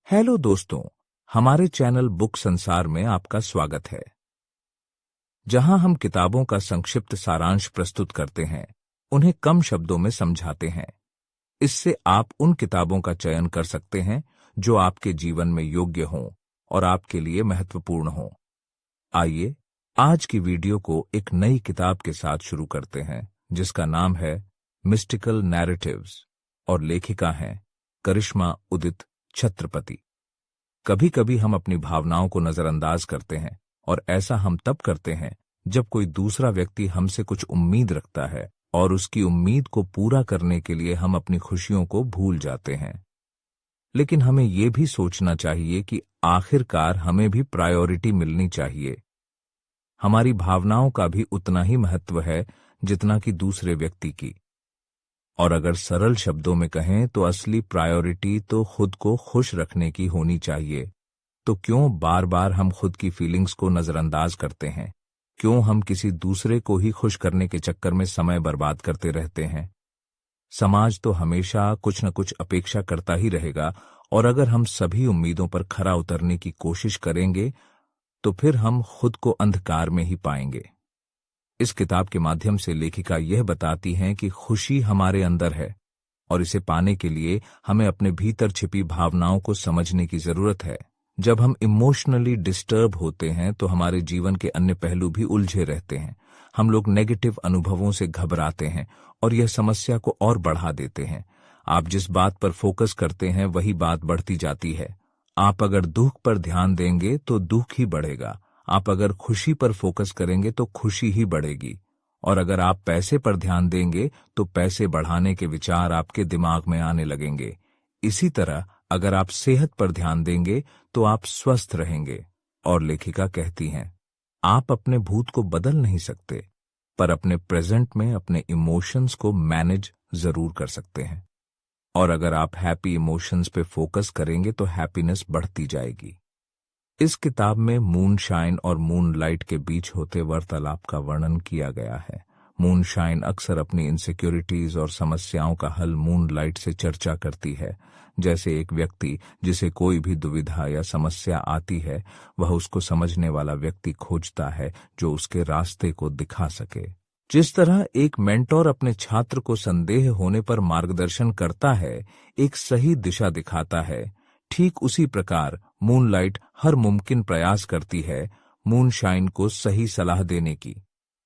Hello दोस्तों, हमारे channel book संसार में आपका स्वागत है, जहां हम किताबों का संक्षिप्त सारांश प्रस्तुत करते हैं, उन्हें कम शब्दों में समझाते हैं। इससे आप उन किताबों का चयन कर सकते हैं जो आपके जीवन में योग्य हों और आपके लिए महत्वपूर्ण हों। आइए आज की वीडियो को एक नई किताब के साथ शुरू करते हैं, जिसका नाम है मिस्टिकल नैरेटिव्स और लेखिका हैं करिश्मा उदित छत्रपति। कभी कभी हम अपनी भावनाओं को नजरअंदाज करते हैं, और ऐसा हम तब करते हैं जब कोई दूसरा व्यक्ति हमसे कुछ उम्मीद रखता है और उसकी उम्मीद को पूरा करने के लिए हम अपनी खुशियों को भूल जाते हैं। लेकिन हमें यह भी सोचना चाहिए कि आखिरकार हमें भी प्रायोरिटी मिलनी चाहिए। हमारी भावनाओं का भी उतना ही महत्व है जितना कि दूसरे व्यक्ति की। और अगर सरल शब्दों में कहें तो असली प्रायोरिटी तो खुद को खुश रखने की होनी चाहिए। तो क्यों बार बार हम खुद की फीलिंग्स को नजरअंदाज करते हैं? क्यों हम किसी दूसरे को ही खुश करने के चक्कर में समय बर्बाद करते रहते हैं? समाज तो हमेशा कुछ न कुछ अपेक्षा करता ही रहेगा, और अगर हम सभी उम्मीदों पर खरा उतरने की कोशिश करेंगे तो फिर हम खुद को अंधकार में ही पाएंगे। इस किताब के माध्यम से लेखिका यह बताती हैं कि खुशी हमारे अंदर है, और इसे पाने के लिए हमें अपने भीतर छिपी भावनाओं को समझने की जरूरत है। जब हम इमोशनली डिस्टर्ब होते हैं तो हमारे जीवन के अन्य पहलू भी उलझे रहते हैं। हम लोग नेगेटिव अनुभवों से घबराते हैं और यह समस्या को और बढ़ा देते हैं। आप जिस बात पर फोकस करते हैं वही बात बढ़ती जाती है। आप अगर दुख पर ध्यान देंगे तो दुख ही बढ़ेगा। आप अगर खुशी पर फोकस करेंगे तो खुशी ही बढ़ेगी। और अगर आप पैसे पर ध्यान देंगे तो पैसे बढ़ाने के विचार आपके दिमाग में आने लगेंगे। इसी तरह अगर आप सेहत पर ध्यान देंगे तो आप स्वस्थ रहेंगे। और लेखिका कहती हैं, आप अपने भूत को बदल नहीं सकते, पर अपने प्रेजेंट में अपने इमोशंस को मैनेज जरूर कर सकते हैं। और अगर आप हैप्पी इमोशंस पे फोकस करेंगे तो हैप्पीनेस बढ़ती जाएगी। इस किताब में मूनशाइन और मूनलाइट के बीच होते वार्तालाप का वर्णन किया गया है। मूनशाइन अक्सर अपनी इनसिक्योरिटीज और समस्याओं का हल मूनलाइट से चर्चा करती है। जैसे एक व्यक्ति जिसे कोई भी दुविधा या समस्या आती है, वह उसको समझने वाला व्यक्ति खोजता है जो उसके रास्ते को दिखा सके। जिस तरह एक मेंटोर अपने छात्र को संदेह होने पर मार्गदर्शन करता है, एक सही दिशा दिखाता है, ठीक उसी प्रकार मूनलाइट हर मुमकिन प्रयास करती है मूनशाइन को सही सलाह देने की।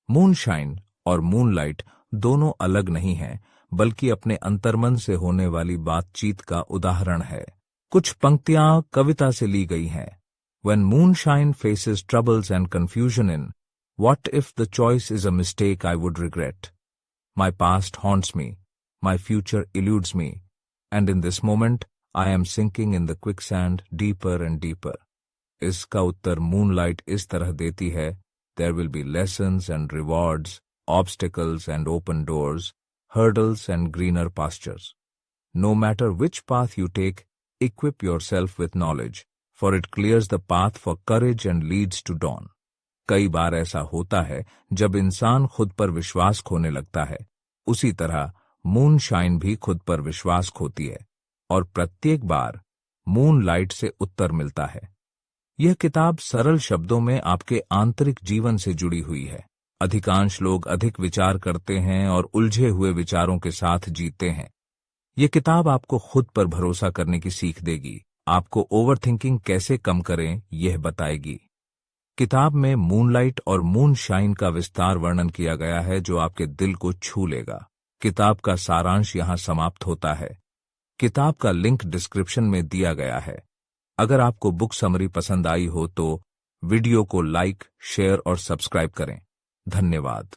मूनशाइन और मूनलाइट दोनों अलग नहीं हैं, बल्कि अपने अंतर्मन से होने वाली बातचीत का उदाहरण है। कुछ पंक्तियां कविता से ली गई हैं। When moonshine faces troubles and confusion in, what if the choice is a mistake I would regret? My past haunts me, my future eludes me, and in this moment I am sinking in the quicksand deeper and deeper. इसका उत्तर moonlight इस तरह देती है, There will be lessons and rewards, obstacles and open doors, hurdles and greener pastures. No matter which path you take, equip yourself with knowledge, for it clears the path for courage and leads to dawn. कई बार ऐसा होता है जब इंसान खुद पर विश्वास खोने लगता है। उसी तरह मूनशाइन भी खुद पर विश्वास खोती है, और प्रत्येक बार मूनलाइट से उत्तर मिलता है। यह किताब सरल शब्दों में आपके आंतरिक जीवन से जुड़ी हुई है। अधिकांश लोग अधिक विचार करते हैं और उलझे हुए विचारों के साथ जीते हैं। यह किताब आपको खुद पर भरोसा करने की सीख देगी, आपको ओवरथिंकिंग कैसे कम करें यह बताएगी। किताब में मूनलाइट और मूनशाइन का विस्तार वर्णन किया गया है जो आपके दिल को छू लेगा। किताब का सारांश यहाँ समाप्त होता है। किताब का लिंक डिस्क्रिप्शन में दिया गया है। अगर आपको बुक समरी पसंद आई हो तो वीडियो को लाइक, शेयर और सब्सक्राइब करें। धन्यवाद।